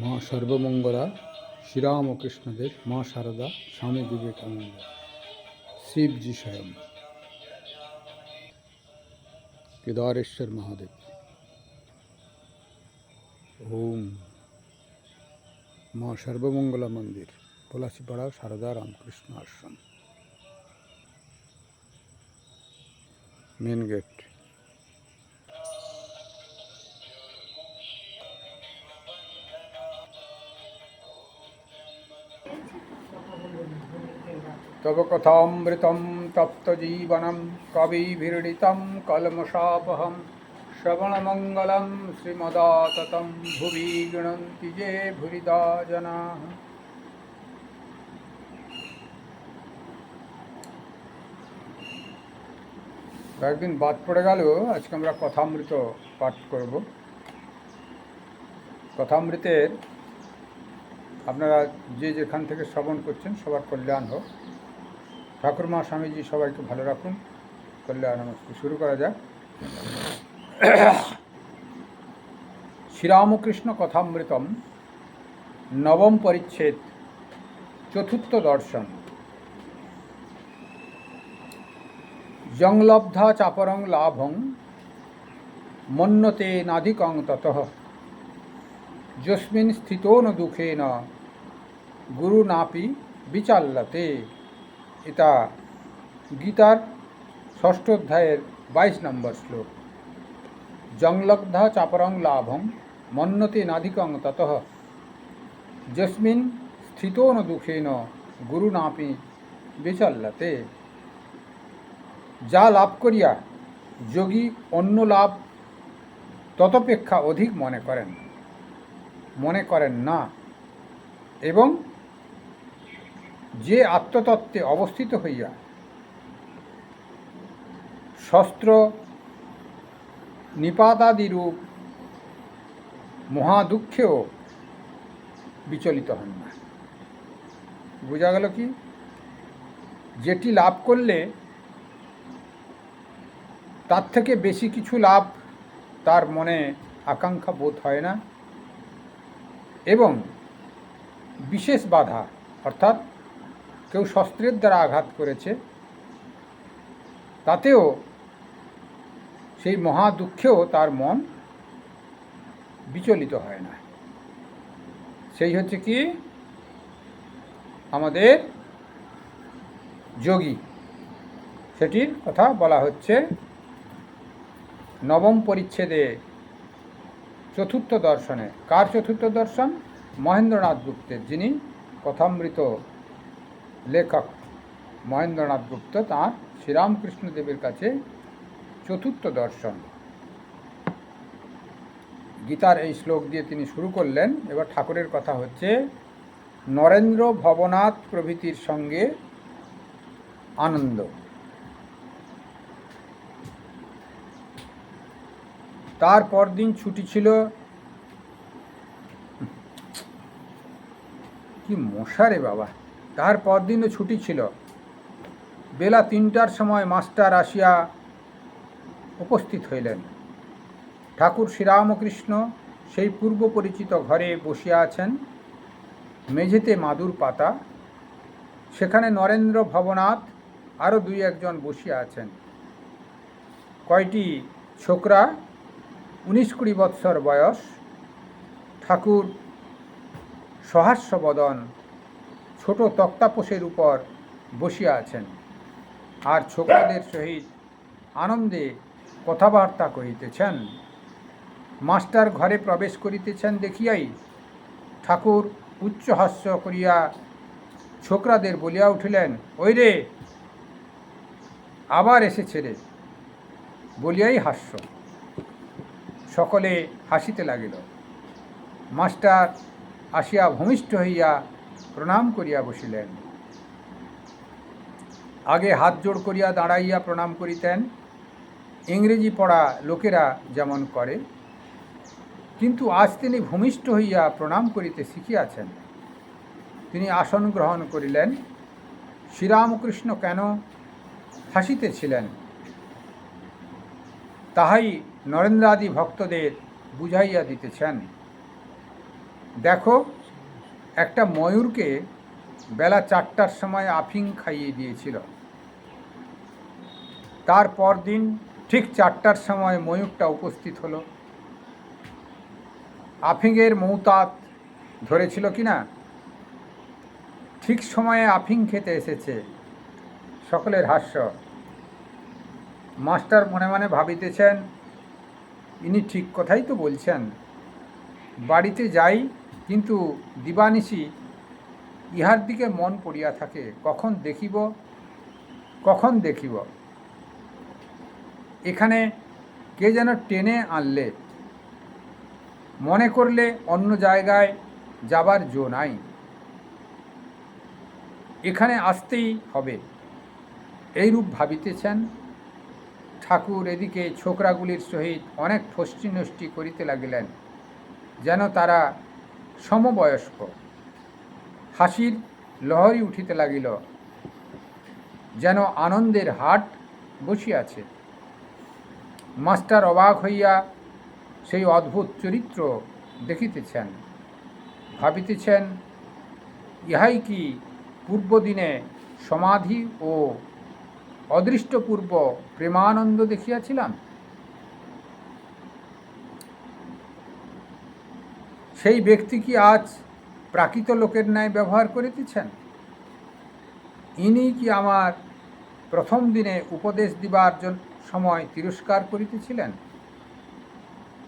মা সর্বমঙ্গলা শ্রীরামকৃষ্ণদেব, মা শারদা, স্বামী বিবেকানন্দ, শিবজি স্বয়ং, কেদারেশ্বর মহাদেব। ওম। মা সর্বমঙ্গলা মন্দির, পলাশিপাড়া, সারদা রামকৃষ্ণ আশ্রম, মেন গেট। তব কথামৃতম তপ্ত জীবনম কবিভিরডিতম কলমশাপহম শ্রবণমঙ্গলম শ্রীমদাততম ভুবি গৃণন্তি যে ভুরিদা জনাঃ। কয়েকদিন বাদ পড়ে গেল, আজকে আমরা কথামৃত পাঠ করব। কথামৃতের আপনারা যে যেখান থেকে শ্রবণ করছেন সবার কল্যাণ হোক। ঠাকুরমা স্বামীজি সবাইকে ভালো রাখুন, কল্যাণ নমস্তে। শুরু করা যাক। শ্রীরামকৃষ্ণ কথামৃতম, নবম পরিচ্ছেদ, চতুর্থ দর্শন। জংলব্ধা চাপরং লাভং মন্যতে নাধিকং ততঃ যস্মিন স্থিতো ন দুঃখেন গুরু নাপি বিচাল্যতে। এটা গীতার ৬ষ্ঠ অধ্যায়ের ২২ নম্বর শ্লোক। জংলব্ধা চাপরং লাভং মন্যতে নাধিকং ততঃ যস্মিন স্থিতো ন দুঃখেন গুরু নাপি বিচাল্যতে। যা লাভ করিয়া যোগী অন্য লাভ ততপেক্ষা অধিক মনে করেন না, এবং যে আত্মতত্ত্বে অবস্থিত হইয়া শস্ত্র নিপাতাদিরূপ মহাদুঃখেও বিচলিত হন না। বোঝা গেল কি? যেটি লাভ করলে তার থেকে বেশি কিছু লাভ তার মনে আকাঙ্ক্ষা বোধ হয় না, এবং বিশেষ বাধা, অর্থাৎ কেউ শস্ত্রের দ্বারা আঘাত করেছে, তাতেও সেই মহা দুঃখেও তার মন বিচলিত হয় না। সেই হচ্ছে কি আমাদের যোগী। সেটির কথা বলা হচ্ছে নবম পরিচ্ছেদে, চতুর্থ দর্শনে। কার চতুর্থ দর্শন? মহেন্দ্রনাথ গুপ্তের, যিনি কথামৃত লেখক। মহেন্দ্রনাথ গুপ্ত তাঁর শ্রীরামকৃষ্ণদেবের কাছে চতুর্থ দর্শন। গীতার এই শ্লোক দিয়ে তিনি শুরু করলেন। এবার ঠাকুরের কথা হচ্ছে, নরেন্দ্র ভবনাথ প্রভৃতির সঙ্গে আনন্দ। তার পরদিন ছুটি ছিল। কি মশা রে বাবা! তার পরদিনও ছুটি ছিল। বেলা ৩টার সময় মাস্টার আসিয়া উপস্থিত হইলেন। ঠাকুর শ্রীরামকৃষ্ণ সেই পূর্ব পরিচিত ঘরে বসিয়া আছেন। মেঝেতে মাদুর পাতা। সেখানে নরেন্দ্র ভবনাথ আরও ২-১ জন বসিয়া আছেন। কয়টি ছোকরা, ১৯-২০ বৎসর বয়স। ঠাকুর সহাস্য বদন, ছোট তক্তাপোষের উপর বসিয়া আছেন, আর ছোকরাদের সহিত আনন্দে কথাবার্তা কহিতেছেন। মাস্টার ঘরে প্রবেশ করিতেছেন দেখিয়াই ঠাকুর উচ্চহাস্য করিয়া ছোকরাদের বলিয়া উঠিলেন, ওই রে, আবার এসেছে রে, বলিয়াই হাস্য। সকলে হাসিতে লাগিল। মাস্টার আসিয়া ভূমিষ্ঠ হইয়া প্রণাম করিয়া বসিলেন। আগে হাত জোড় করিয়া দাঁড়াইয়া প্রণাম করিতেন, ইংরেজি পড়া লোকেরা যেমন করে, কিন্তু আজ তিনি ভূমিষ্ঠ হইয়া প্রণাম করিতে শিখিয়াছেন। তিনি আসন গ্রহণ করিলেন। শ্রীরামকৃষ্ণ কেন হাসিতেছিলেন তাহাই নরেন্দ্রাদি ভক্তদের বুঝাইয়া দিতেছেন। দেখো, একটা ময়ূরকে বেলা 4টার সময় আফিং খাইয়ে দিয়েছিল। তারপর দিন ঠিক 4টার সময় ময়ূরটা উপস্থিত হলো। আফিংয়ের মৌতাত ধরেছিল কি না? ঠিক সময়ে আফিং খেতে এসেছে। সকলের হাস্য। মাস্টার মনে মনে ভাবিতেছেন, ইনি ঠিক কথাই তো বলছেন। বাড়িতে যাই, কিন্তু দিবানিশি ইহার দিকে মন পড়িয়া থাকে, কখন দেখিব কখন দেখিব। এখানে কে যেন টেনে আনলে, মনে করলে অন্য জায়গায় যাবার জো নাই, এখানে আসতেই হবে, এইরূপ ভাবিতেছেন। ঠাকুর এদিকে ছোকরাগুলির সহিত অনেক ফষ্টি নষ্টি করিতে লাগিলেন, যেন তারা সমবয়স্ক। হাসির লহরী উঠিতে লাগিল, যেন আনন্দের হাট বসিয়াছে। মাস্টার অবাক হইয়া সেই অদ্ভুত চরিত্র দেখিতেছেন, ভাবিতেছেন, ইহাই কি পূর্বদিনে সমাধি ও অদৃষ্টপূর্ব প্রেমানন্দ দেখিয়াছিলাম? সেই ব্যক্তি কি আজ প্রাকৃত লোকের ন্যায় ব্যবহার করিতেছেন? ইনি কি আমার প্রথম দিনে উপদেশ দিবার সময় তিরস্কার করিতেছিলেন?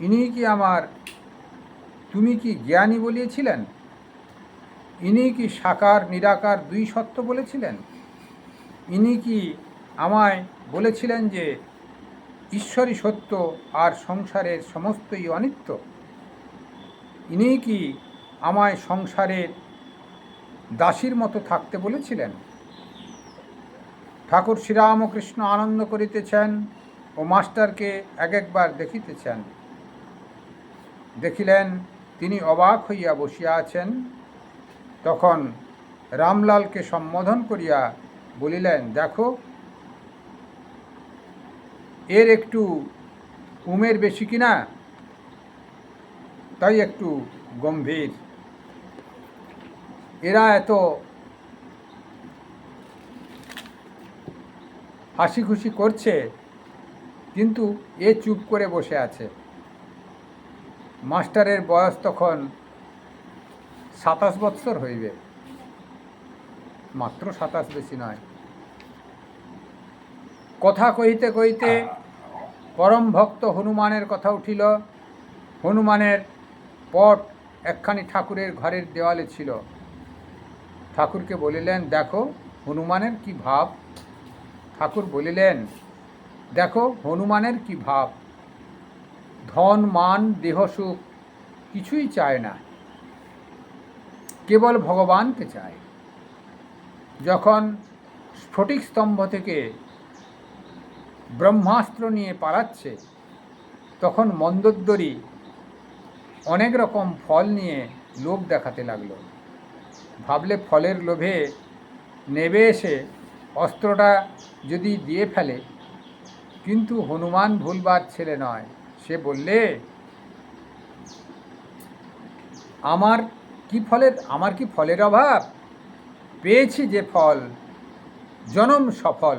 ইনি কি আমার তুমি কি জ্ঞানী বলিয়েছিলেন? ইনি কি সাকার নিরাকার দুই সত্য বলেছিলেন? ইনি কি আমায় বলেছিলেন যে ঈশ্বরই সত্য আর সংসারের সমস্তই অনিত্য? ইনি কি আমায় সংসারের দাসীর মতো থাকতে বলেছিলেন? ঠাকুর শ্রীরামকৃষ্ণ আনন্দ করিতেছেন ও মাস্টারকে এক একবার দেখিতেছেন। দেখিলেন তিনি অবাক হইয়া বসিয়া আছেন। তখন রামলালকে সম্বোধন করিয়া বলিলেন, দেখো, এর একটু উমের বেশি কিনা, তাই একটু গম্ভীর। এরা এত হাসি খুশি করছে, কিন্তু এ চুপ করে বসে আছে। মাস্টারের বয়স তখন 27 বৎসর হইবে, মাত্র 27, বেশি নয়। কথা কহিতে কহিতে পরম ভক্ত হনুমানের কথা উঠিল। হনুমানের পট একখানি ঠাকুরের ঘরের দেওয়ালে ছিল। ঠাকুরকে বলিলেন, দেখো হনুমানের কি ভাব। ঠাকুর বলিলেন, দেখো হনুমানের কি ভাব। ধন মান দেহ সুখ কিছুই চায় না, কেবল ভগবানকে চায়। যখন স্ফটিক স্তম্ভ থেকে ব্রহ্মাস্ত্র নিয়ে পালাচ্ছে, তখন মন্দোদরী অনেক রকম ফল নিয়ে লোভ দেখাতে লাগলো। ভাবলে ফলের লোভে নেবে এসে অস্ত্রটা যদি দিয়ে ফেলে, কিন্তু হনুমান ভুলবার ছেলে নয়। সে বললে, আমার কি ফলের অভাব? পেয়েছি যে ফল, জনম সফল,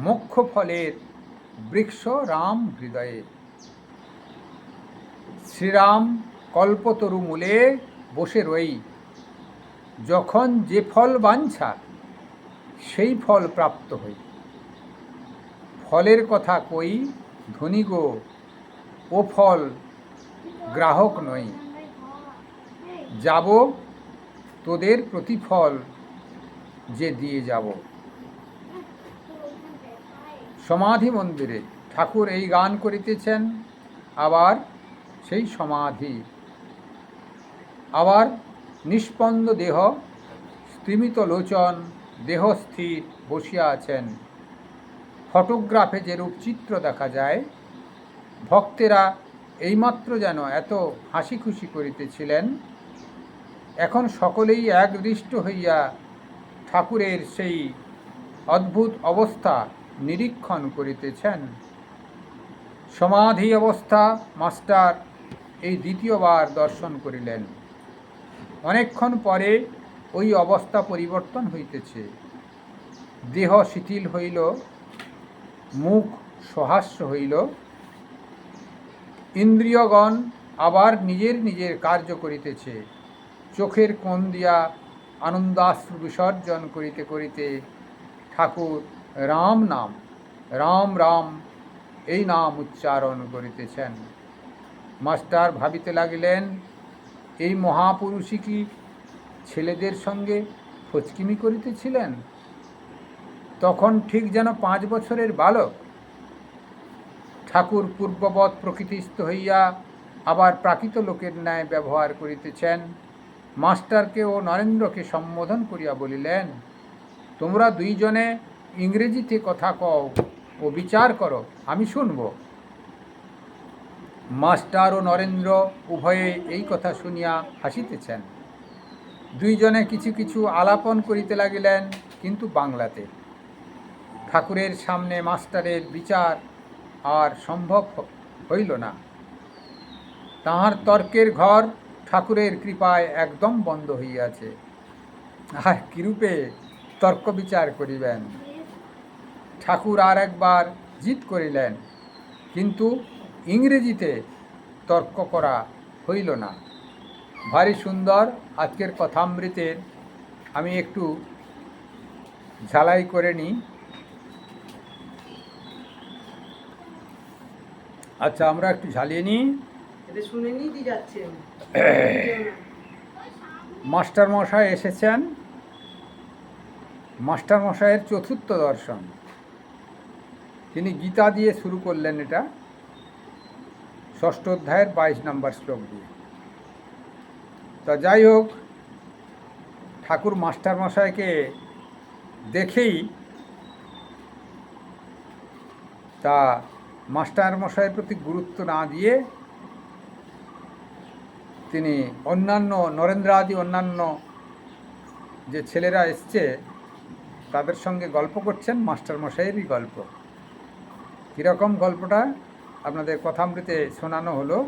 মোক্ষ ফলের বৃক্ষ রাম হৃদয়ে। শ্রীরাম কল্পতরু মূলে বসে রই, যখন যে ফল বাঞ্ছা সেই ফল প্রাপ্ত হই। ফলের কথা কই ধনী গো, ও ফল গ্রাহক নই। যাব তোদের প্রতিফল যে দিয়ে যাব। সমাধি মন্দিরে ঠাকুর এই গান করিতেছেন। আবার সেই সমাধি, আবার নিষ্পন্দ দেহ, স্তিমিত লোচন, দেহ স্থির বসিয়া আছেন। ফটোগ্রাফে যেরূপ চিত্র দেখা যায়, ভক্তেরা এইমাত্র যেন এত হাসি খুশি করিতেছিলেন, এখন সকলেই একদৃষ্ট হইয়া ঠাকুরের সেই অদ্ভুত অবস্থা নিরীক্ষণ করিতেছেন। সমাধি অবস্থা মাস্টার এই দ্বিতীয়বার দর্শন করিলেন। অনেকক্ষণ পরে ওই অবস্থা পরিবর্তন হইতেছে। দেহ শিথিল হইল, মুখ সহাস্য হইল, ইন্দ্রিয়গণ আবার নিজের নিজের কার্য করিতেছে। চোখের কোণ দিয়া আনন্দাশ্রু বিসর্জন করিতে করিতে ঠাকুর রাম নাম, রাম রাম এই নাম উচ্চারণ করিতেছেন। মাস্টার ভাবিতে লাগিলেন, এই মহাপুরুষই কি ছেলেদের সঙ্গে ফচকিমি করিতেছিলেন? তখন ঠিক যেন 5 বছরের বালক। ঠাকুর পূর্ববৎ প্রকৃতিস্থ হইয়া আবার প্রাকৃত লোকের ন্যায় ব্যবহার করিতেছেন। মাস্টারকে ও নরেন্দ্রকে সম্বোধন করিয়া বলিলেন, তোমরা দুইজনে ইংরেজিতে কথা কও ও বিচার করো, আমি শুনব। মাস্টার ও নরেন্দ্র উভয়ে এই কথা শুনিয়া হাসিতেছেন। দুইজনে কিছু কিছু আলাপন করিতে লাগিলেন, কিন্তু বাংলাতে। ঠাকুরের সামনে মাস্টারের বিচার আর সম্ভব হইল না। তাহার তর্কের ঘর ঠাকুরের কৃপায় একদম বন্ধ হইয়াছে। আর কিরূপে তর্ক বিচার করিবেন? ঠাকুর আর একবার জিদ করিলেন, কিন্তু ইংরেজিতে তর্ক করা হইল না। ভারী সুন্দর আজকের কথামৃতের আমি একটু ঝালাই করে নিই। আচ্ছা, আমরা একটু ঝালিয়ে নিই। মাস্টার মশাই এসেছেন। মাস্টার মশাইয়ের চতুর্থ দর্শন। তিনি গীতা দিয়ে শুরু করলেন, এটা 6ষ্ঠ অধ্যায়ের 22 নম্বর শ্লোক দিয়ে। তা যাই হোক, ঠাকুর মাস্টার মশাইকে দেখেই তা মাস্টার মশাইয়ের প্রতি গুরুত্ব না দিয়ে তিনি অন্যান্য নরেন্দ্রাদি অন্যান্য যে ছেলেরা এসছে তাদের সঙ্গে গল্প করছেন। মাস্টার মশাইয়েরই গল্প। কীরকম গল্পটা আপনাদের কথামৃতে শোনানো হলো।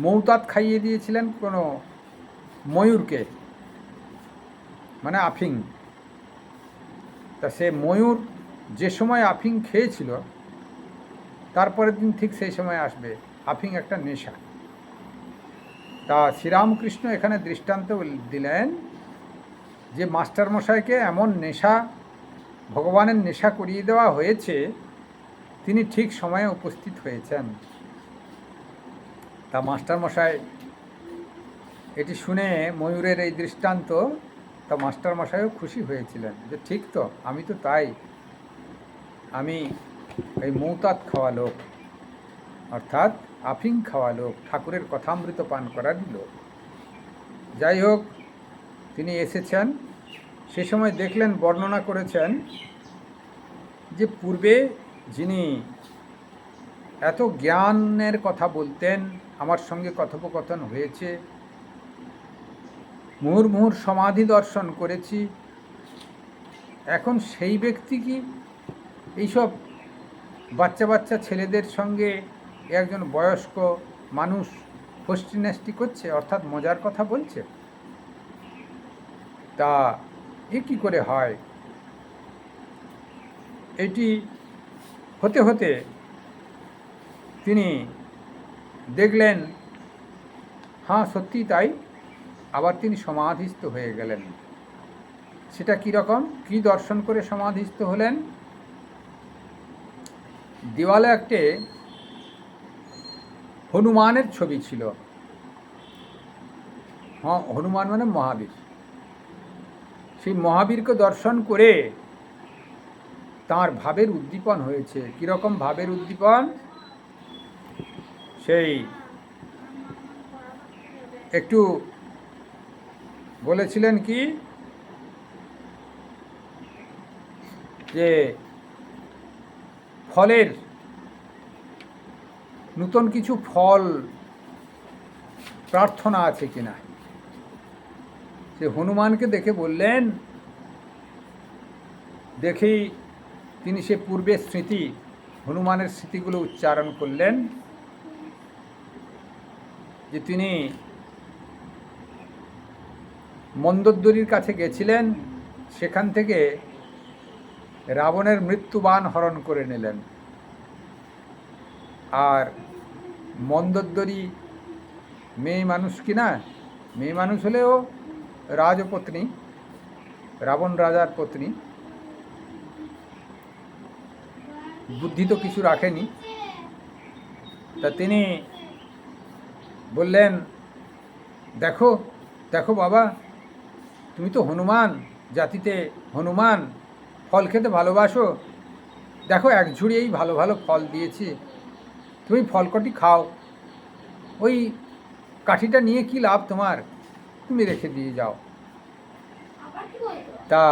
মৌতাত খাইয়ে দিয়েছিলেন কোনো ময়ূরকে, মানে আফিং। তা সে ময়ূর যে সময় আফিং খেয়েছিল তারপরের দিন ঠিক সেই সময় আসবে। আফিং একটা নেশা। তা শ্রীরামকৃষ্ণ এখানে দৃষ্টান্ত দিলেন যে মাস্টার মশাইকে এমন নেশা, ভগবানের নেশা করিয়ে দেওয়া হয়েছে, তিনি ঠিক সময়ে উপস্থিত হয়েছেন। তা মাস্টার মশাই এটি শুনে, ময়ূরের এই দৃষ্টান্ত, তা মাস্টার মশাইও খুশি হয়েছিলেন যে ঠিক তো, আমি তো তাই, আমি এই মৌতাত খাওয়া লোক, অর্থাৎ আফিং খাওয়া লোক, ঠাকুরের কথামৃত পান করার লোক। যাই হোক, তিনি এসেছেন। সে সময় দেখলেন, বর্ণনা করেছেন যে পূর্বে যিনি এত জ্ঞানের কথা বলতেন, আমার সঙ্গে কথোপকথন হয়েছে, মুহুর্মুহুর সমাধি দর্শন করেছি, এখন সেই ব্যক্তি কি এইসব বাচ্চা বাচ্চা ছেলেদের সঙ্গে একজন বয়স্ক মানুষ ফষ্টি নাষ্টি করছে, অর্থাৎ মজার কথা বলছে? তা এ কী করে হয়? এটি হতে হতে তিনি দেখলেন, হ্যাঁ সত্যি তাই। আবার তিনি সমাধিস্থ হয়ে গেলেন। সেটা কীরকম, কী দর্শন করে সমাধিস্থ হলেন? দেওয়ালে একটি হনুমানের ছবি ছিল। হ্যাঁ, হনুমান মানে মহাবীর। সেই মহাবীরকে দর্শন করে তাঁর ভাবের উদ্দীপন হয়েছে। কীরকম ভাবের উদ্দীপন? সেই একটু বলেছিলেন কি যে ফলের, নূতন কিছু ফল প্রার্থনা আছে কিনা। সে হনুমানকে দেখে বললেন, দেখেই তিনি সে পূর্বের স্মৃতি, হনুমানের স্মৃতিগুলো উচ্চারণ করলেন। যে তিনি মন্দোদরীর কাছে গেছিলেন, সেখান থেকে রাবণের মৃত্যুবাণ হরণ করে নিলেন। আর মন্দোদরী মেয়ে মানুষ কিনা, মেয়ে মানুষ হলেও রাজপত্নী, রাবণ রাজার পত্নী, বুদ্ধি তো কিছু রাখেনি। তা তিনি বললেন, দেখো দেখো বাবা, তুমি তো হনুমান জাতিতে, হনুমান ফল খেতে ভালোবাসো, দেখো এক ঝুড়ি এই ভালো ভালো ফল দিয়েছি, তুমি ফল কটি খাও, ওই কাঠিটা নিয়ে কি লাভ তোমার, তুমি রেখে দিয়ে যাও। তা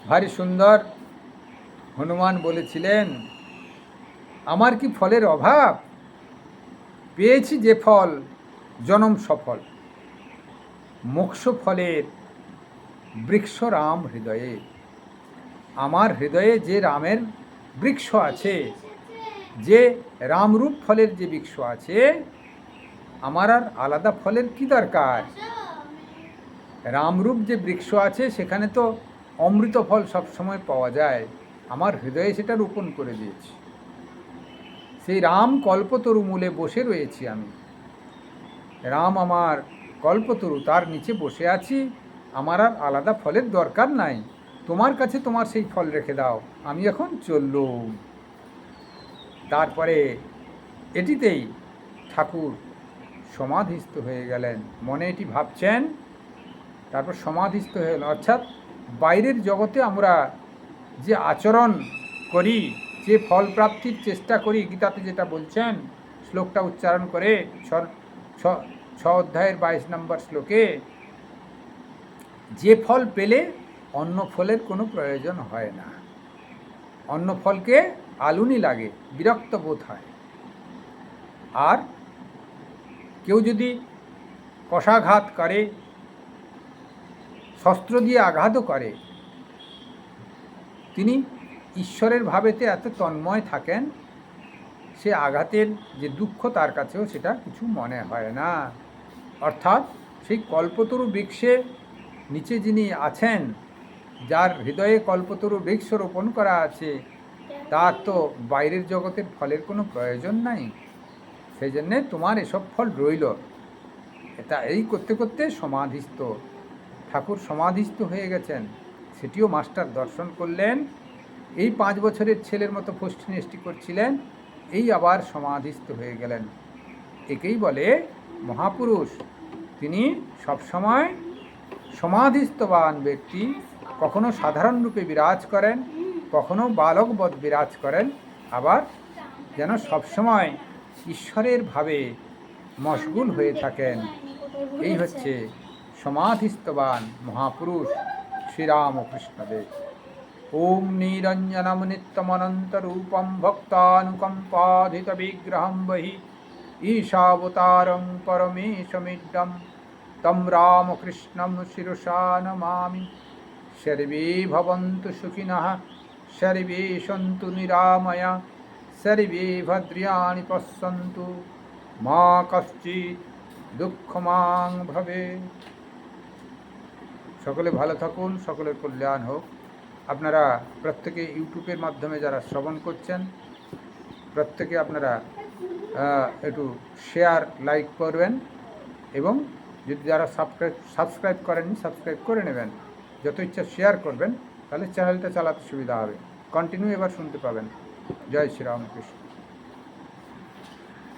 ভারী সুন্দর হনুমান বলেছিলেন, আমার কি ফলের অভাব, পেয়েছি যে ফল জনম সফল, মোক্ষ ফলের বৃক্ষ রাম হৃদয়ে। আমার হৃদয়ে যে রামের বৃক্ষ আছে, যে রামরূপ ফলের যে বৃক্ষ আছে, আমার আর আলাদা ফলের কি দরকার। রামরূপ যে বৃক্ষ আছে সেখানে তো অমৃত ফল সবসময় পাওয়া যায়, আমার হৃদয়ে সেটা রোপণ করে দিয়েছি। সেই রাম কল্পতরু মূলে বসে রয়েছি আমি, রাম আমার কল্পতরু, তার নিচে বসে আছি, আমার আর আলাদা ফলের দরকার নাই, তোমার কাছে তোমার সেই ফল রেখে দাও, আমি এখন চললুম। তারপরে এটিতেই ঠাকুর সমাধিস্থ হয়ে গেলেন, মনে এটি ভাবছেন, তারপর সমাধিস্থ হয়ে গেলেন। অর্থাৎ বাইরের জগতে আমরা যে আচরণ করি, যে ফল প্রাপ্তির চেষ্টা করি, গীতাতে যেটা বলছেন, শ্লোকটা উচ্চারণ করে ছ অধ্যায়ের 22 নম্বর শ্লোকে, যে ফল পেলে অন্য ফলের কোনো প্রয়োজন হয় না, অন্য ফলকে আলুনি লাগে, বিরক্ত বোধ হয়। আর কেউ যদি কষাঘাত করে, শস্ত্র দিয়ে আঘাতও করে, তিনি ঈশ্বরের ভাবেতে এত তন্ময় থাকেন, সে আঘাতের যে দুঃখ তার কাছেও সেটা কিছু মনে হয় না। অর্থাৎ সেই কল্পতরু বৃক্ষে নিচে যিনি আছেন, যার হৃদয়ে কল্পতরু বৃক্ষ রোপণ করা আছে, তার তো বাইরের জগতের ফলের কোনো প্রয়োজন নাই, সেই জন্যে তোমার এসব ফল রইল। এটা এই করতে করতে সমাধিস্থ ঠাকুর সমাধিস্থ হয়ে গেছেন, সেটিও মাস্টার দর্শন করলেন। এই 5 বছরের ছেলের মতো ফষ্টি নেষ্টি করছিলেন, এই আবার সমাধিস্থ হয়ে গেলেন। একেই বলে মহাপুরুষ। তিনি সবসময় সমাধিস্থবান ব্যক্তি, কখনো সাধারণ রূপে বিরাজ করেন, কখনো বালকবৎ বিরাজ করেন, আবার যেন সবসময় ঈশ্বরের ভাবে মশগুল হয়ে থাকেন। এই হচ্ছে সমাধিস্থবান মহাপুরুষ শ্রীরামকৃষ্ণদেব। ওম নিরঞ্জনম নিত্যমনন্তরূপম ভক্তানুকম্পাধিত বিগ্রহম বহি ঈশাবতারং পরমেশমিড্ডম তম রামকৃষ্ণম শিরসা নমামি। সর্বে ভবন্তু সুখিনঃ, সর্বে সন্তু নিরাময়া, সর্বে ভদ্রাণি পশ্যন্তু, মা কশ্চিৎ দুঃখমাং ভবেৎ। সকলে ভালো থাকুন, সকলের কল্যাণ হোক। আপনারা প্রত্যেকে ইউটিউবের মাধ্যমে যারা শ্রবণ করছেন, প্রত্যেকে আপনারা একটু শেয়ার লাইক করবেন, এবং যদি যারা সাবস্ক্রাইব করেননি সাবস্ক্রাইব করে নেবেন। যত ইচ্ছা শেয়ার করবেন, তাহলে চ্যানেলটা চালাতে সুবিধা হবে। কন্টিনিউ এবার শুনতে পাবেন। জয় শ্রীরামকৃষ্ণ।